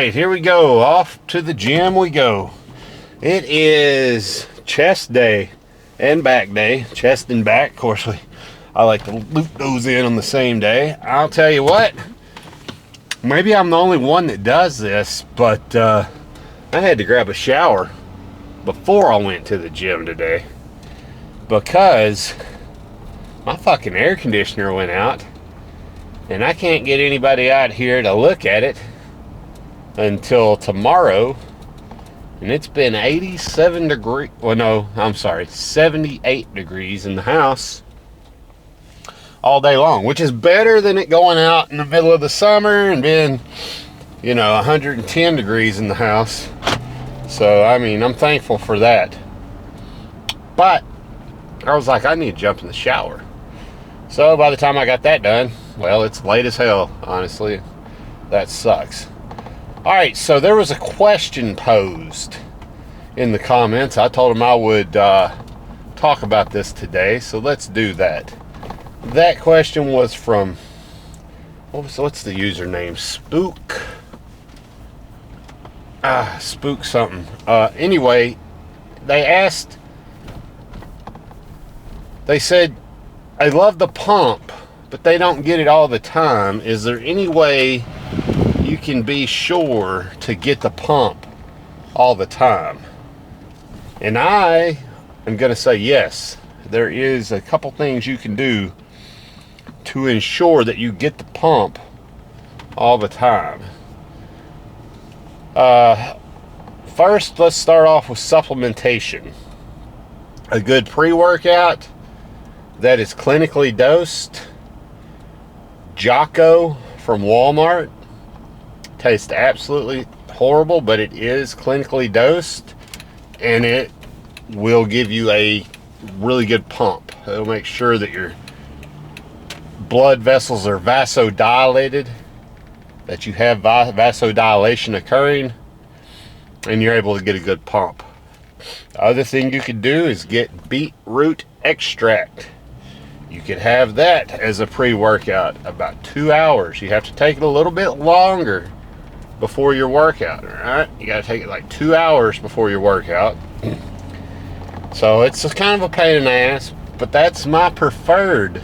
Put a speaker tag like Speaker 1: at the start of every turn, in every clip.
Speaker 1: right, here we go. Off to the gym we go. It is chest day and back day. Chest and back. Of course, I like to loop those in on the same day. I'll tell you what, maybe I'm the only one that does this, but I had to grab a shower before I went to the gym today because my fucking air conditioner went out and I can't get anybody out here to look at it until tomorrow. And it's been 87 degrees, well no, I'm sorry, 78 degrees in the house all day long, which is better than it going out in the middle of the summer and being, 110 degrees in the house. So, I mean, I'm thankful for that. But I was like, I need to jump in the shower. So by the time I got that done, well, it's late as hell, honestly. That sucks. All right, so there was a question posed in the comments. I told them I would talk about this today, so let's do that. That question was from, what's the username? Spook something. Anyway, they said, I love the pump, but they don't get it all the time. Is there any way you can be sure to get the pump all the time? And I am going to say yes. There is a couple things you can do to ensure that you get the pump all the time. First, let's start off with supplementation. A good pre-workout that is clinically dosed. Jocko from Walmart. Tastes absolutely horrible, but it is clinically dosed and it will give you a really good pump. It'll make sure that your blood vessels are vasodilated, that you have vasodilation occurring, and you're able to get a good pump. The other thing you could do is get beetroot extract. You could have that as a pre-workout, about 2 hours. You have to take it a little bit longer before your workout, all right? You got to take it like 2 hours before your workout. So it's kind of a pain in the ass, but that's my preferred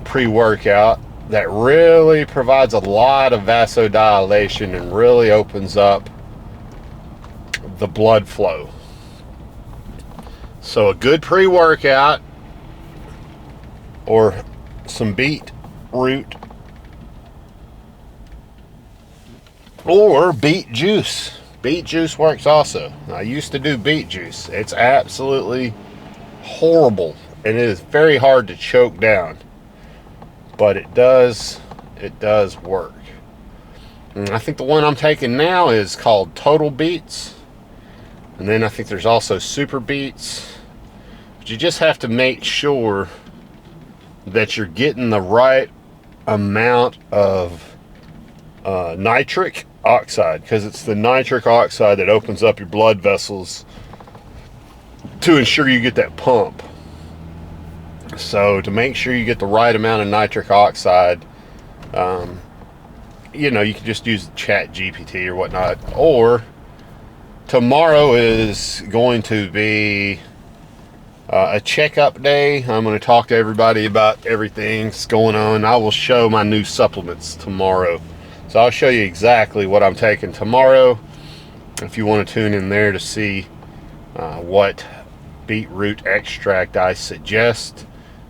Speaker 1: pre-workout that really provides a lot of vasodilation and really opens up the blood flow. So a good pre-workout or some beetroot or beet juice. Beet juice works also. I used to do beet juice. It's absolutely horrible and it is very hard to choke down, but it does work. And I think the one I'm taking now is called Total Beets, and then I think there's also Super Beets. But you just have to make sure that you're getting the right amount of nitric oxide, because it's the nitric oxide that opens up your blood vessels to ensure you get that pump. So to make sure you get the right amount of nitric oxide, you can just use Chat GPT or whatnot. Or tomorrow is going to be a checkup day. I'm going to talk to everybody about everything that's going on. I will show my new supplements tomorrow. So I'll show you exactly what I'm taking tomorrow, if you want to tune in there to see what beetroot extract I suggest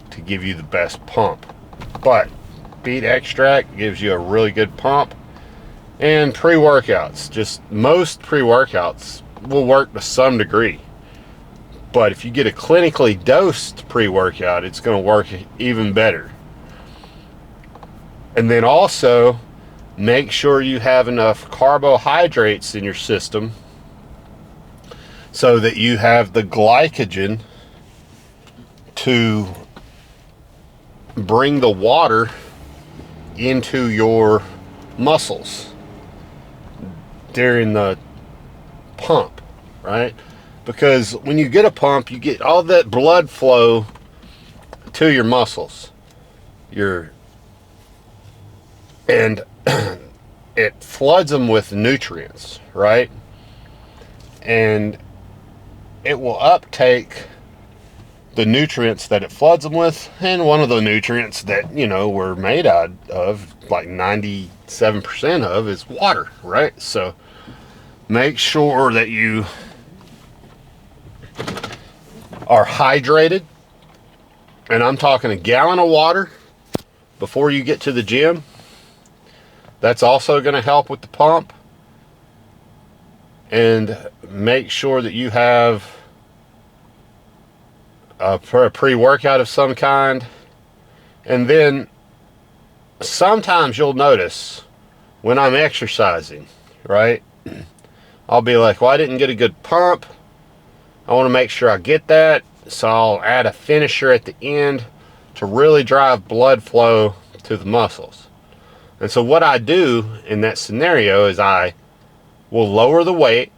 Speaker 1: to give you the best pump. But beet extract gives you a really good pump. And pre-workouts, just most pre-workouts will work to some degree. But if you get a clinically dosed pre-workout, it's going to work even better. And then also, make sure you have enough carbohydrates in your system so that you have the glycogen to bring the water into your muscles during the pump, right? Because when you get a pump, you get all that blood flow to your muscles. And it floods them with nutrients, right? And it will uptake the nutrients that it floods them with, and one of the nutrients that, you know, we're made out of, like 97% of, is water, right? So make sure that you are hydrated, and I'm talking a gallon of water before you get to the gym. That's also going to help with the pump. And make sure that you have a pre-workout of some kind. And then sometimes you'll notice when I'm exercising, right, I'll be like, well, I didn't get a good pump. I want to make sure I get that, so I'll add a finisher at the end to really drive blood flow to the muscles. And so what I do in that scenario is I will lower the weight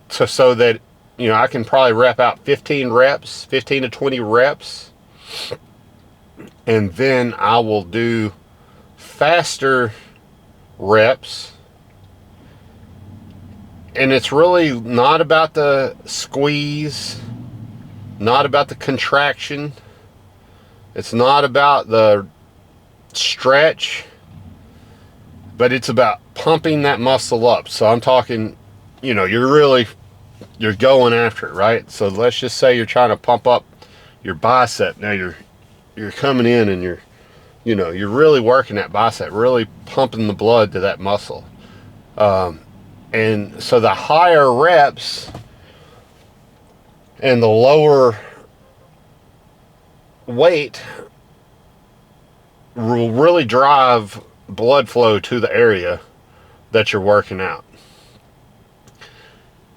Speaker 1: so that, you know, I can probably rep out 15 to 20 reps. And then I will do faster reps. And it's really not about the squeeze, not about the contraction. It's not about the stretch, but it's about pumping that muscle up. So I'm talking, you know, you're going after it, right? So let's just say you're trying to pump up your bicep. Now you're coming in and you're really working that bicep, really pumping the blood to that muscle. And so the higher reps and the lower weight will really drive blood flow to the area that you're working out.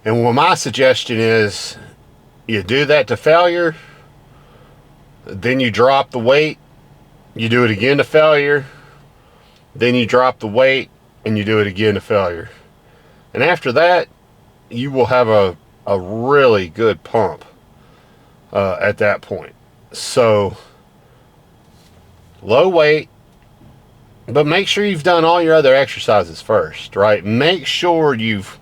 Speaker 1: And what my suggestion is, you do that to failure, then you drop the weight, you do it again to failure, then you drop the weight, and you do it again to failure. And after that, you will have a really good pump at that point. So low weight, but make sure you've done all your other exercises first, right? Make sure you've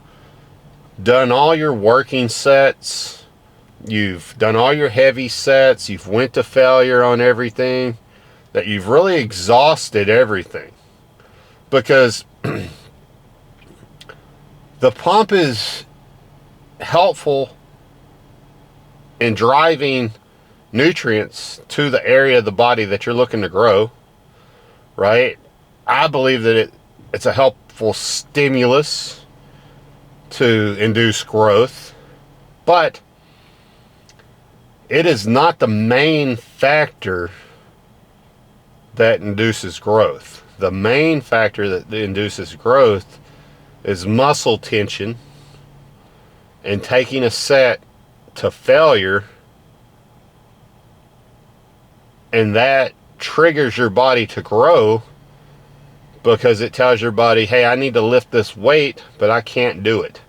Speaker 1: done all your working sets, you've done all your heavy sets, you've went to failure on everything, that you've really exhausted everything. Because the pump is helpful in driving nutrients to the area of the body that you're looking to grow, right? I believe that it's a helpful stimulus to induce growth, but it is not the main factor that induces growth. The main factor that induces growth is muscle tension and taking a set to failure, and that triggers your body to grow because it tells your body, hey, I need to lift this weight, but I can't do it.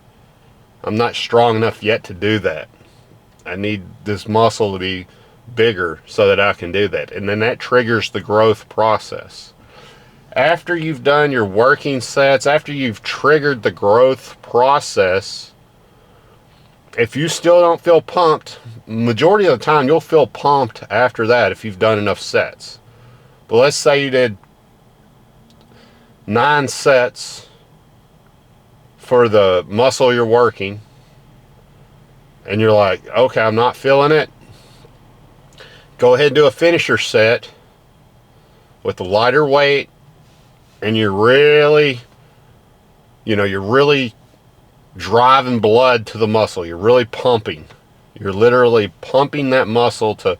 Speaker 1: I'm not strong enough yet to do that. I need this muscle to be bigger so that I can do that. And then that triggers the growth process. After you've done your working sets, after you've triggered the growth process, if you still don't feel pumped, majority of the time you'll feel pumped after that if you've done enough sets. But let's say you did 9 sets for the muscle you're working, and you're like, okay, I'm not feeling it. Go ahead and do a finisher set with the lighter weight, and you're really driving blood to the muscle. You're really pumping. You're literally pumping that muscle to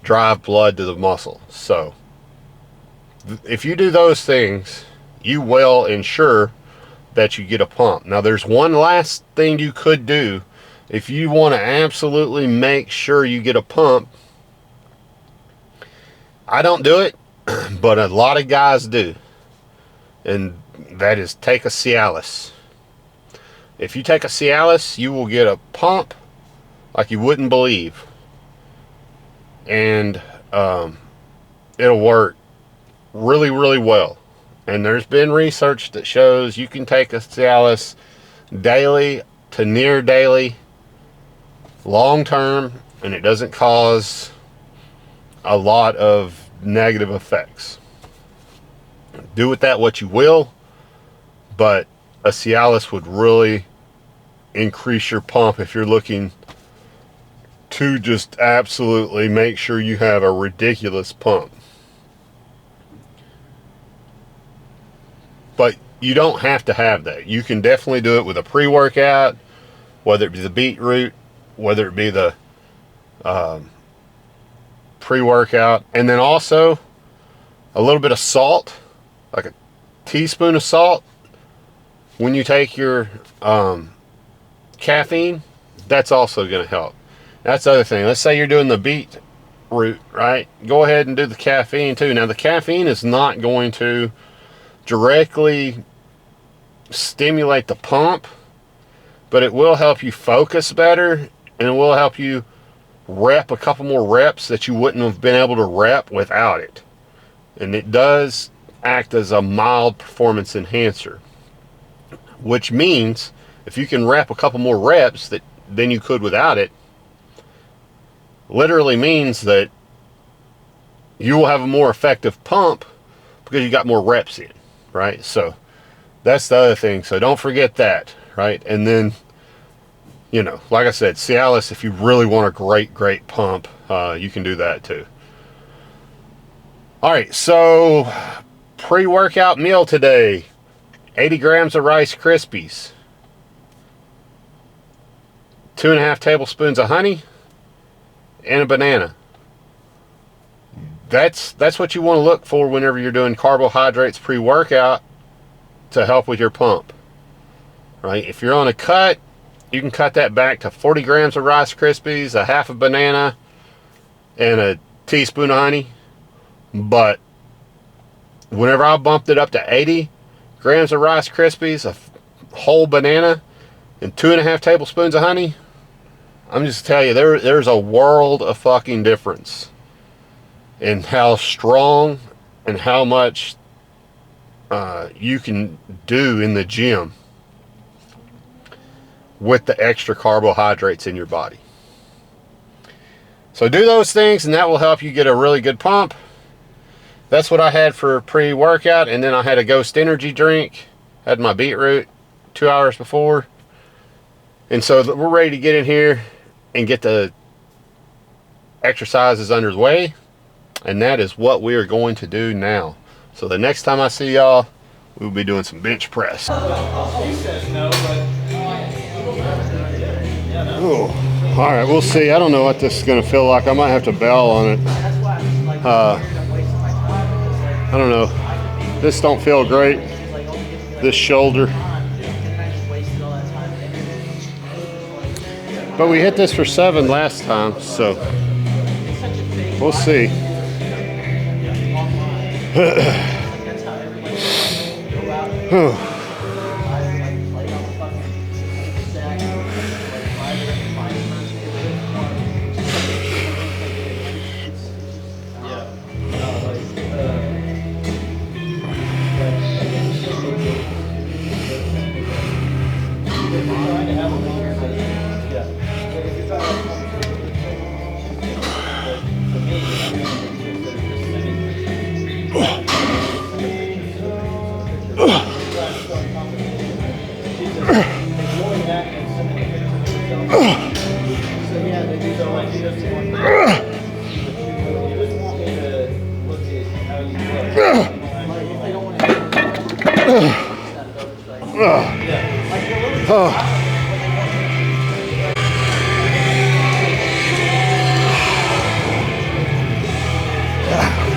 Speaker 1: drive blood to the muscle. So if you do those things, you will ensure that you get a pump. Now, there's one last thing you could do if you want to absolutely make sure you get a pump. I don't do it, but a lot of guys do. And that is take a Cialis. If you take a Cialis, you will get a pump like you wouldn't believe. And it'll work really, really well. And there's been research that shows you can take a Cialis daily to near daily, long term, and it doesn't cause a lot of negative effects. Do with that what you will, but a Cialis would really increase your pump if you're looking to just absolutely make sure you have a ridiculous pump. But you don't have to have that. You can definitely do it with a pre-workout, whether it be the beetroot, whether it be the pre-workout, and then also a little bit of salt, like a teaspoon of salt when you take your caffeine. That's also going to help. That's the other thing. Let's say you're doing the beetroot, right? Go ahead and do the caffeine too. Now the caffeine is not going to directly stimulate the pump, but it will help you focus better, and it will help you rep a couple more reps that you wouldn't have been able to rep without it. And it does act as a mild performance enhancer, which means if you can rep a couple more reps than you could without it, literally means that you will have a more effective pump because you got more reps in, right? So that's the other thing. So don't forget that, right? And then, you know, like I said, Cialis, if you really want a great pump, you can do that too. All right, so pre-workout meal today: 80 grams of Rice Krispies, 2.5 tablespoons of honey, and a banana. That's what you want to look for whenever you're doing carbohydrates pre-workout to help with your pump, right? If you're on a cut, you can cut that back to 40 grams of Rice Krispies, a half a banana, and a teaspoon of honey. But whenever I bumped it up to 80 grams of Rice Krispies, a whole banana, and 2.5 tablespoons of honey, I'm just telling you, there's a world of fucking difference in how strong and how much you can do in the gym with the extra carbohydrates in your body. So do those things, and that will help you get a really good pump. That's what I had for pre-workout, and then I had a Ghost energy drink. Had my beetroot 2 hours before. And so we're ready to get in here and get the exercises underway, and that is what we are going to do now. So the next time I see y'all, we'll be doing some bench press. Ooh. All right, we'll see. I don't know what this is going to feel like. I might have to bail on it. I don't know. This don't feel great. This shoulder. But we hit this for 7 last time, so we'll see.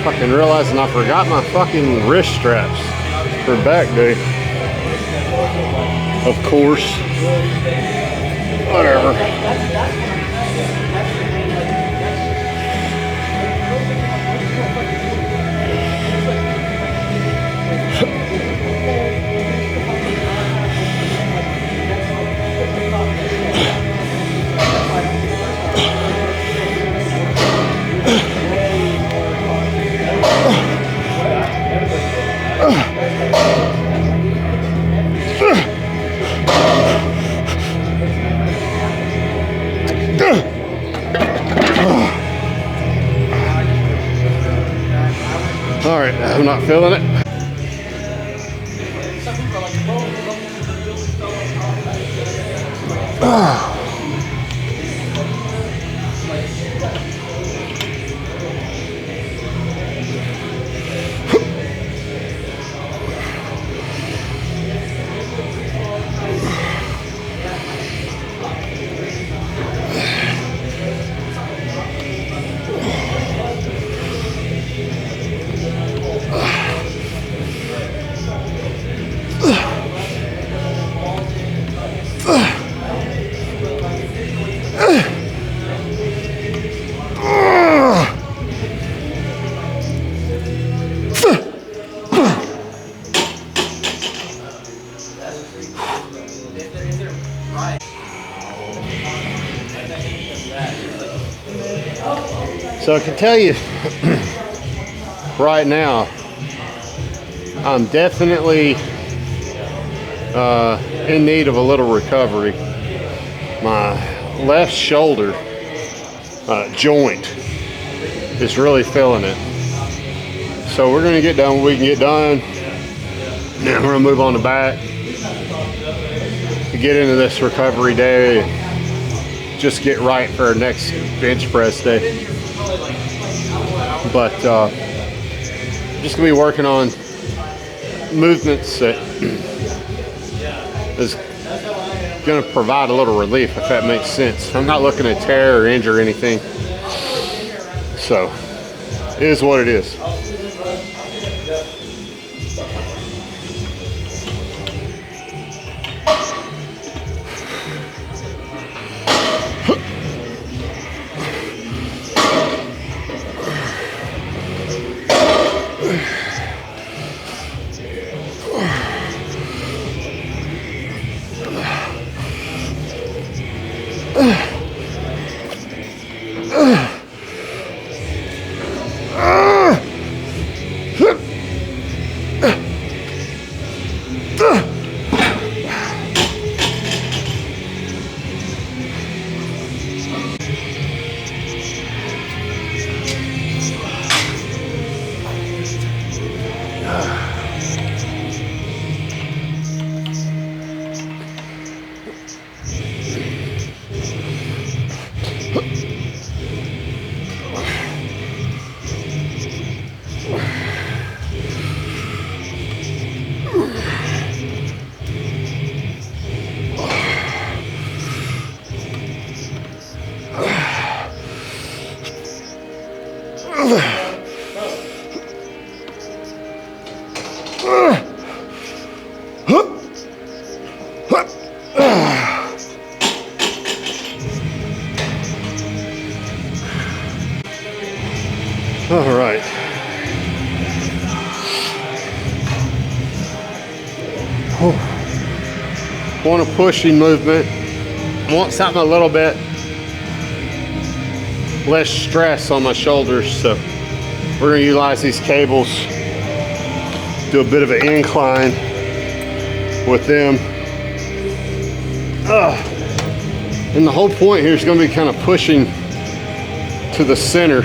Speaker 1: Fucking realizing I forgot my fucking wrist straps for back day. Of course. Whatever. I'm not feeling it. So I can tell you right now, I'm definitely in need of a little recovery. My left shoulder joint is really feeling it. So we're going to get done what we can get done. Now we're going to move on to back, get into this recovery day, and just get right for our next bench press day. But just gonna be working on movements that is gonna provide a little relief, if that makes sense. I'm not looking to tear or injure anything, so it is what it is. All right. Want a pushing movement. Want something a little bit less stress on my shoulders, so we're going to utilize these cables, do a bit of an incline with them. And the whole point here is going to be kind of pushing to the center.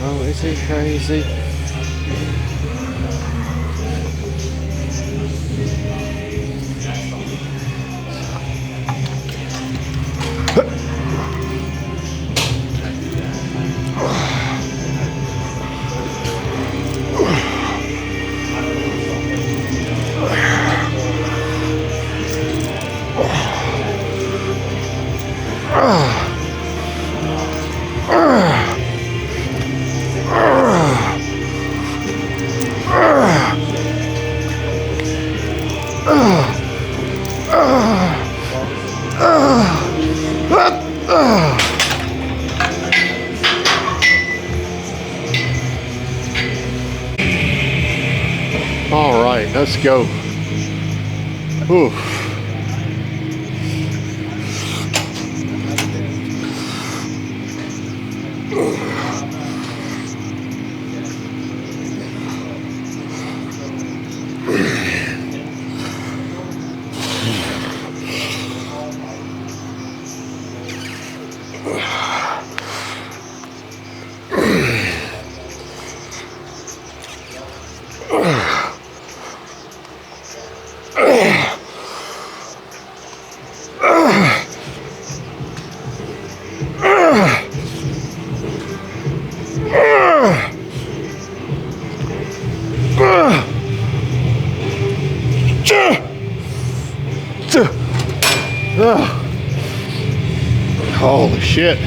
Speaker 1: Oh, is it crazy? All right, let's go. Ooh. Holy shit.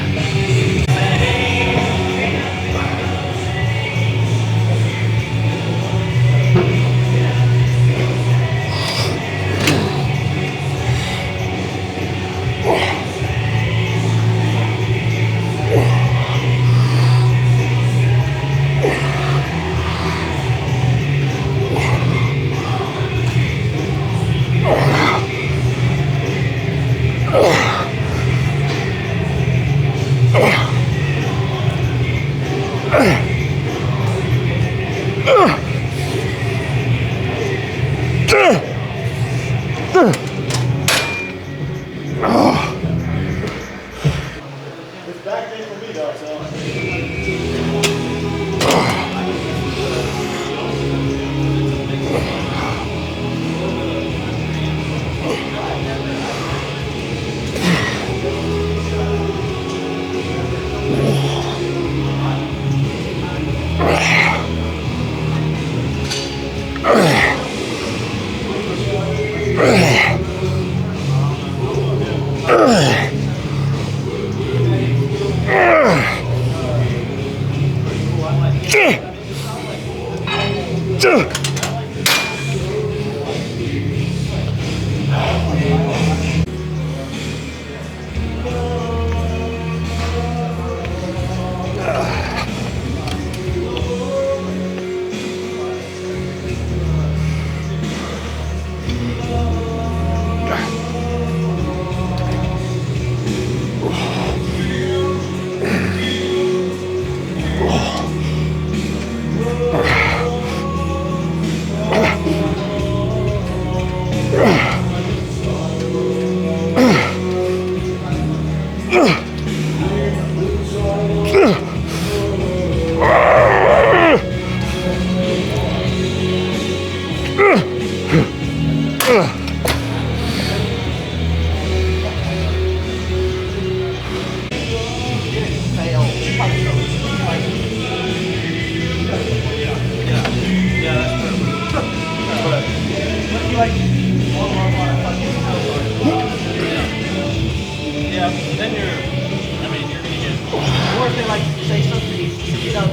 Speaker 2: Then you're, I mean, you're gonna get. Or if they like say something, you know,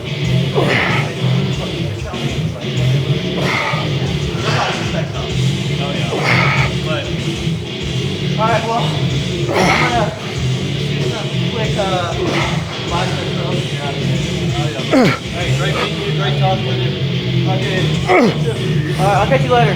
Speaker 2: oh yeah. But all right, well, I'm gonna do some quick bicep curls and you're out of here. Oh yeah. Hey, great meeting you. Great talking with you. Okay. All right, I'll catch you later.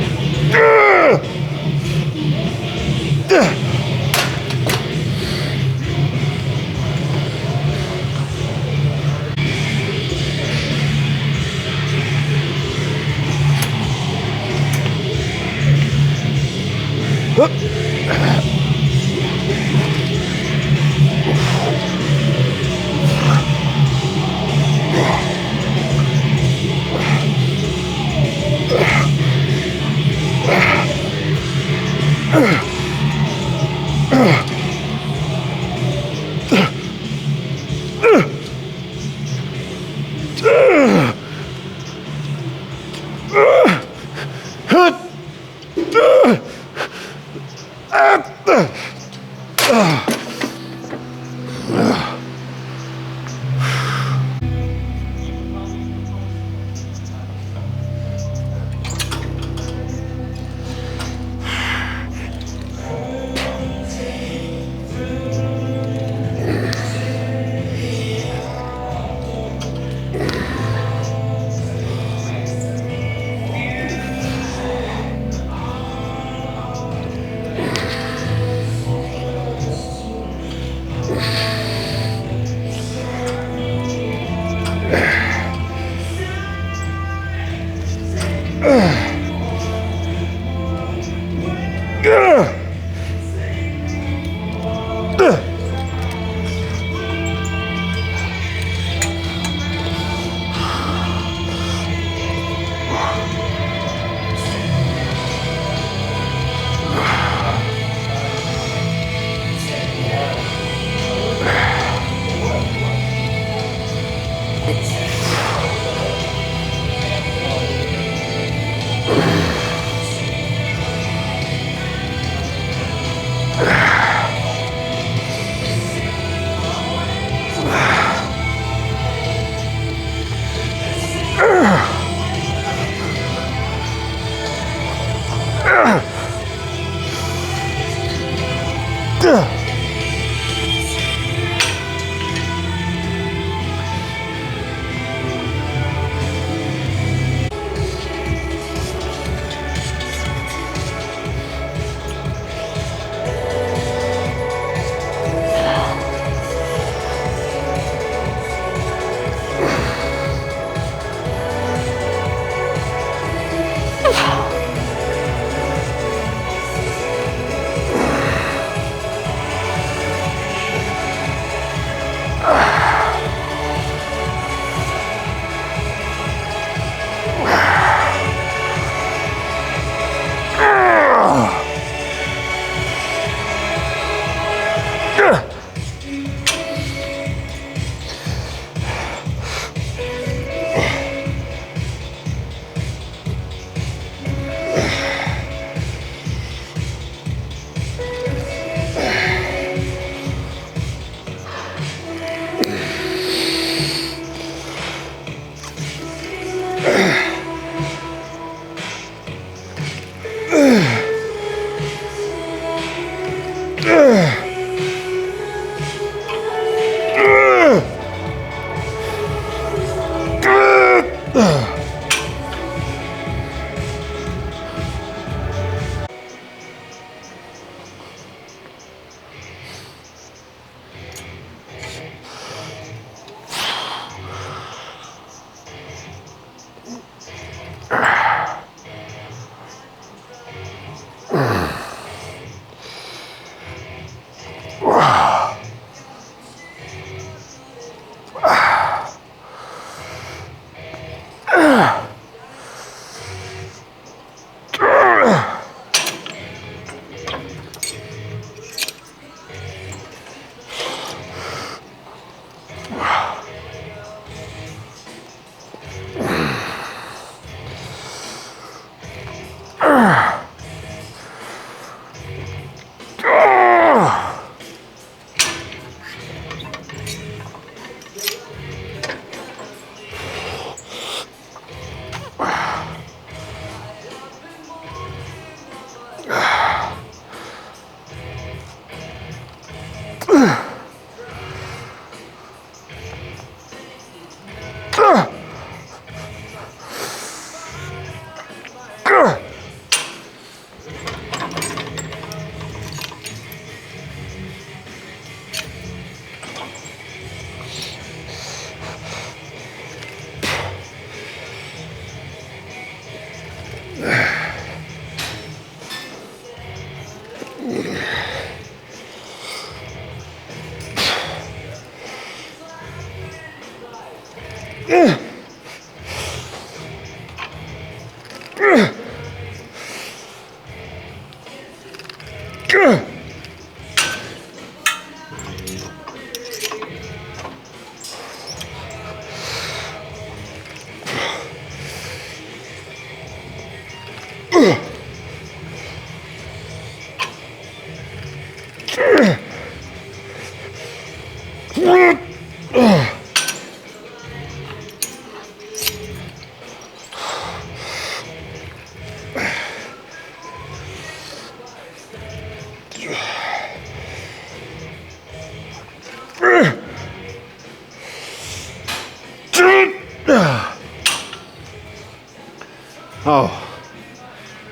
Speaker 1: Oh,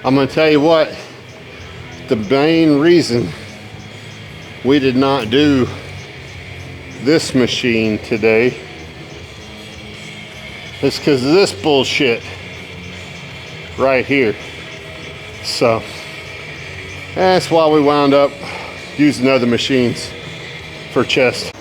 Speaker 1: I'm going to tell you what, the main reason we did not do this machine today is because of this bullshit right here. So that's why we wound up using other machines for chest.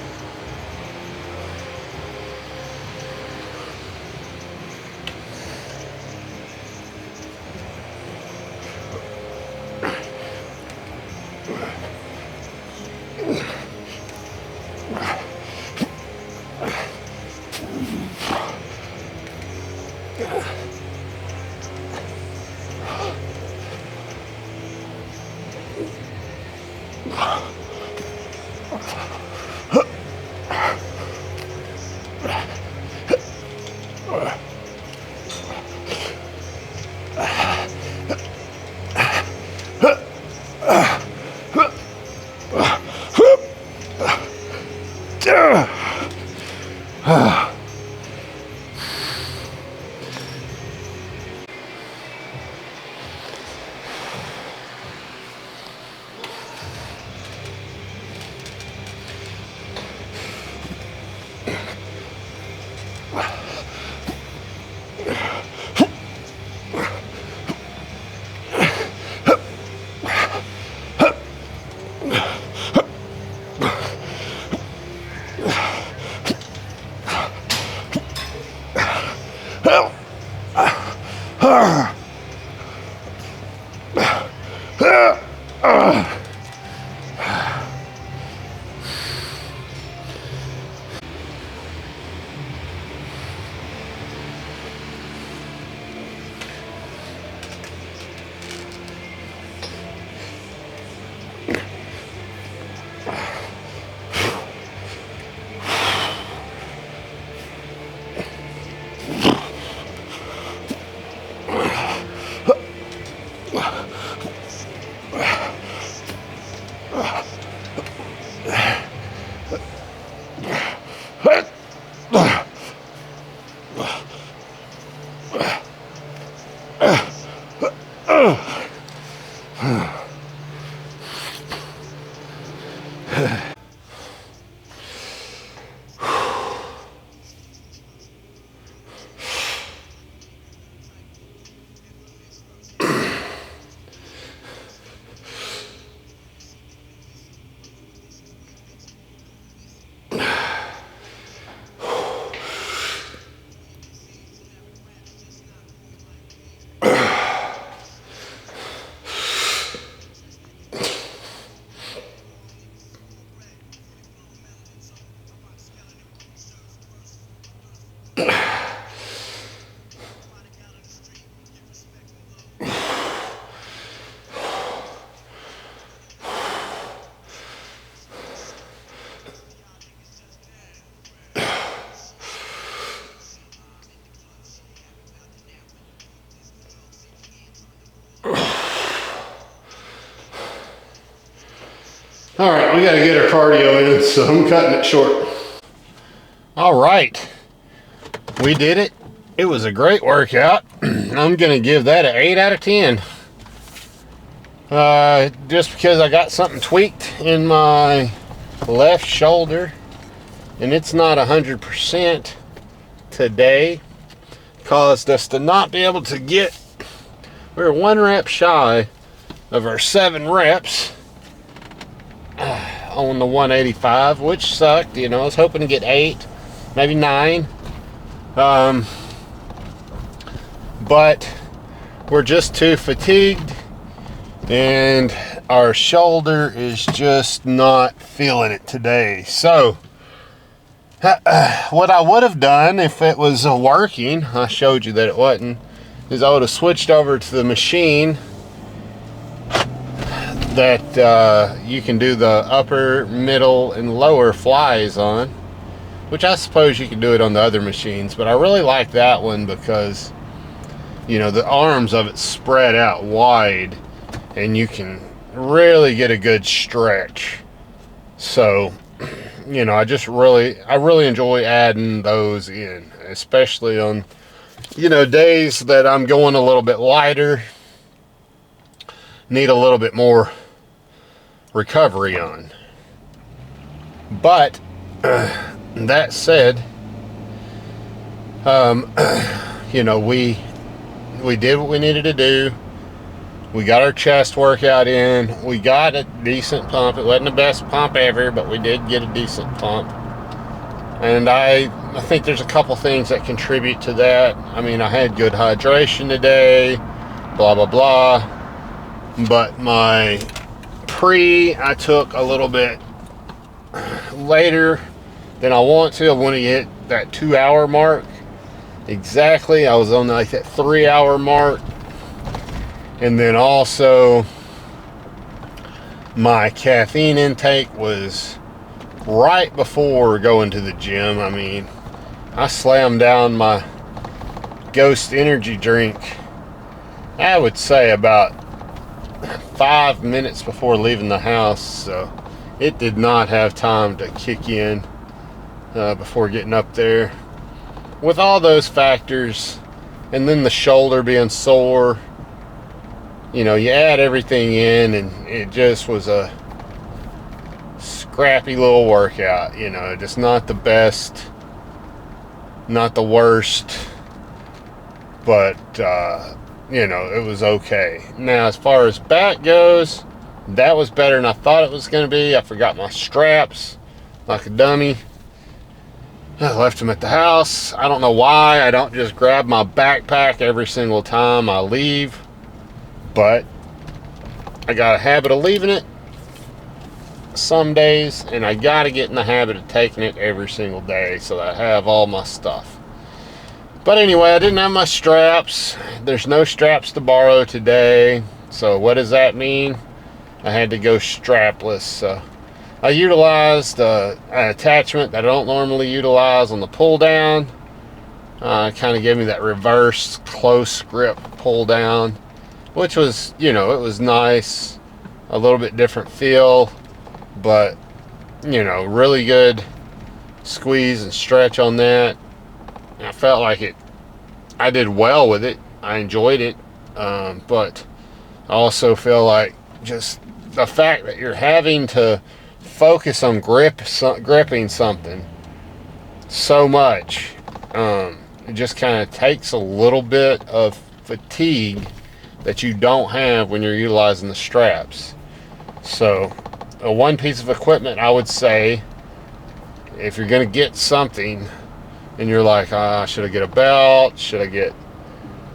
Speaker 1: All right, we got to get our cardio in, so I'm cutting it short. All right, we did it. It was a great workout. I'm going to give that an 8 out of 10. Just because I got something tweaked in my left shoulder, and it's not 100% today, caused us to not be able to get, we were 1 rep shy of our 7 reps on the 185, which sucked. You know, I was hoping to get 8, maybe 9. But we're just too fatigued, and our shoulder is just not feeling it today. So what I would have done if it was working, I showed you that it wasn't, is I would have switched over to the machine that you can do the upper, middle, and lower flies on, which I suppose you can do it on the other machines, but I really like that one because, you know, the arms of it spread out wide and you can really get a good stretch. So, you know, I really enjoy adding those in, especially on, you know, days that I'm going a little bit lighter, need a little bit more recovery on. But that said, you know, we did what we needed to do. We got our chest workout in. We got a decent pump. It wasn't the best pump ever, but we did get a decent pump. And I think there's a couple things that contribute to that. I mean, I had good hydration today, blah, blah, blah. But my I took a little bit later than I want to. I want to get that 2 hour mark. Exactly. I was on like that 3 hour mark. And then also my caffeine intake was right before going to the gym. I mean, I slammed down my Ghost energy drink, I would say about 5 minutes before leaving the house, so it did not have time to kick in before getting up there. With all those factors, and then the shoulder being sore, you know, you add everything in, and it just was a scrappy little workout. You know, just not the best, not the worst, but you know, it was okay. Now, as far as back goes, that was better than I thought it was going to be. I forgot my straps like a dummy. I left them at the house. I don't know why. I don't just grab my backpack every single time I leave, but I got a habit of leaving it some days, and I got to get in the habit of taking it every single day so that I have all my stuff. But anyway, I didn't have my straps. There's no straps to borrow today. So what does that mean? I had to go strapless. I utilized an attachment that I don't normally utilize on the pull down. It kind of gave me that reverse close grip pull down, which was, you know, it was nice. A little bit different feel, but, you know, really good squeeze and stretch on that. I felt like I did well with it. I enjoyed it. But I also feel like just the fact that you're having to focus on gripping something so much, it just kind of takes a little bit of fatigue that you don't have when you're utilizing the straps. So one piece of equipment, I would say, if you're going to get something and you're like, should I get a belt? Should I get,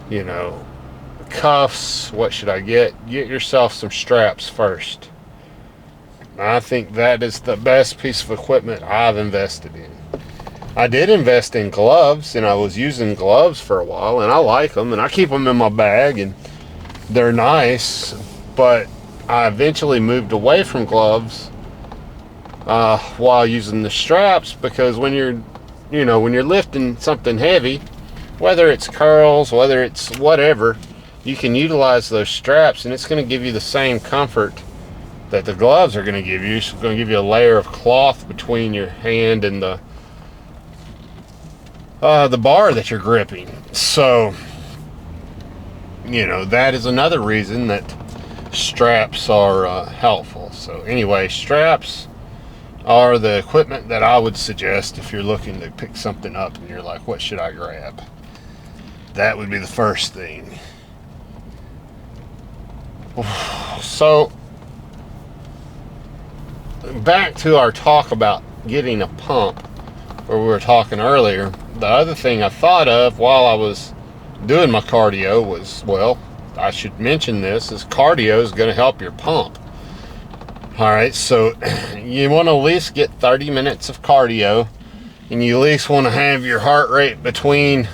Speaker 1: you know, cuffs? What should I get? Get yourself some straps first. I think that is the best piece of equipment I've invested in. I did invest in gloves, and I was using gloves for a while, and I like them, and I keep them in my bag, and they're nice, but I eventually moved away from gloves while using the straps, because when you're lifting something heavy, whether it's curls, whether it's whatever, you can utilize those straps, and it's going to give you the same comfort that the gloves are going to give you. It's going to give you a layer of cloth between your hand and the bar that you're gripping. So, you know, that is another reason that straps are helpful. So anyway, straps are the equipment that I would suggest if you're looking to pick something up and you're like, what should I grab? That would be the first thing. So back to our talk about getting a pump, where we were talking earlier. the other thing I thought of while I was doing my cardio was, well, I should mention this, is cardio is going to help your pump. All right, so you want to at least get 30 minutes of cardio, and you at least want to have your heart rate between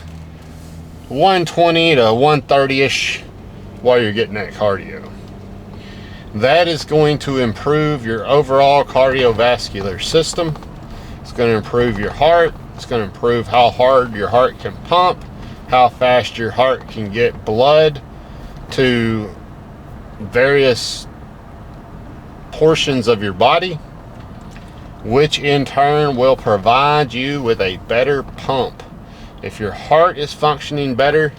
Speaker 1: 120 to 130-ish while you're getting that cardio. That is going to improve your overall cardiovascular system. It's going to improve your heart. It's going to improve how hard your heart can pump, how fast your heart can get blood to various portions of your body, which in turn will provide you with a better pump. If your heart is functioning better,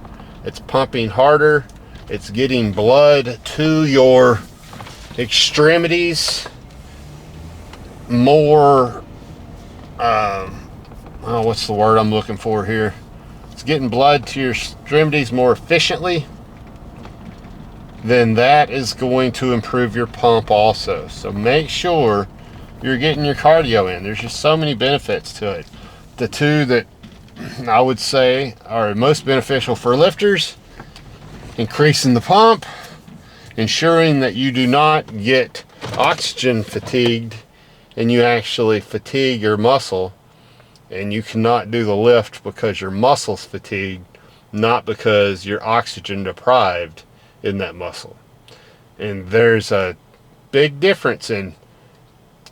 Speaker 1: it's pumping harder, it's getting blood to your extremities more, what's the word I'm looking for here? It's getting blood to your extremities more efficiently, then that is going to improve your pump also. So make sure you're getting your cardio in. There's just so many benefits to it. The two that I would say are most beneficial for lifters: increasing the pump, ensuring that you do not get oxygen fatigued and you actually fatigue your muscle, and you cannot do the lift because your muscle's fatigued, not because you're oxygen deprived in that muscle. And there's a big difference in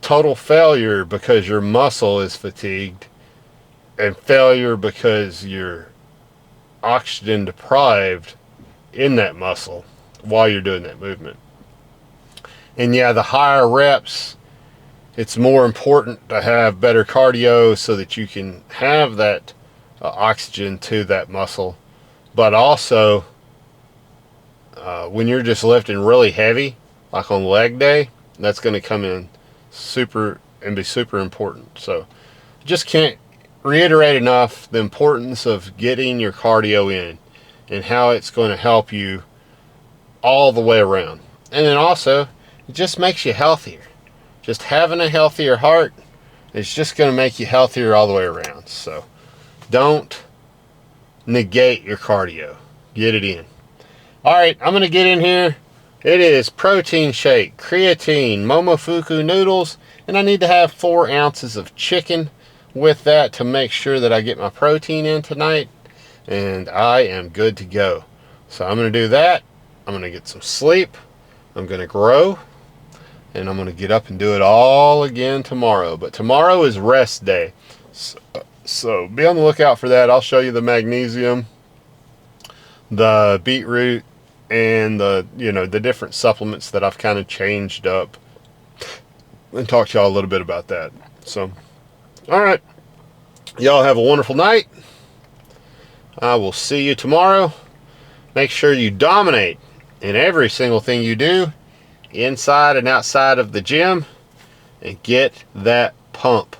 Speaker 1: total failure because your muscle is fatigued and failure because you're oxygen deprived in that muscle while you're doing that movement. And yeah, the higher reps, it's more important to have better cardio so that you can have that oxygen to that muscle. But also, when you're just lifting really heavy, like on leg day, that's going to come in super and be super important. So just can't reiterate enough the importance of getting your cardio in and how it's going to help you all the way around. And then also, it just makes you healthier. Just having a healthier heart is just going to make you healthier all the way around. So don't negate your cardio. Get it in. All right, I'm going to get in here. It is protein shake, creatine, momofuku noodles, and I need to have 4 ounces of chicken with that to make sure that I get my protein in tonight, and I am good to go. So I'm going to do that. I'm going to get some sleep. I'm going to grow, and I'm going to get up and do it all again tomorrow. But tomorrow is rest day, so be on the lookout for that. I'll show you the magnesium, the beetroot, and the different supplements that I've kind of changed up, and talk to y'all a little bit about that. So, all right, y'all have a wonderful night. I will see you tomorrow. Make sure you dominate in every single thing you do, inside and outside of the gym, and get that pump.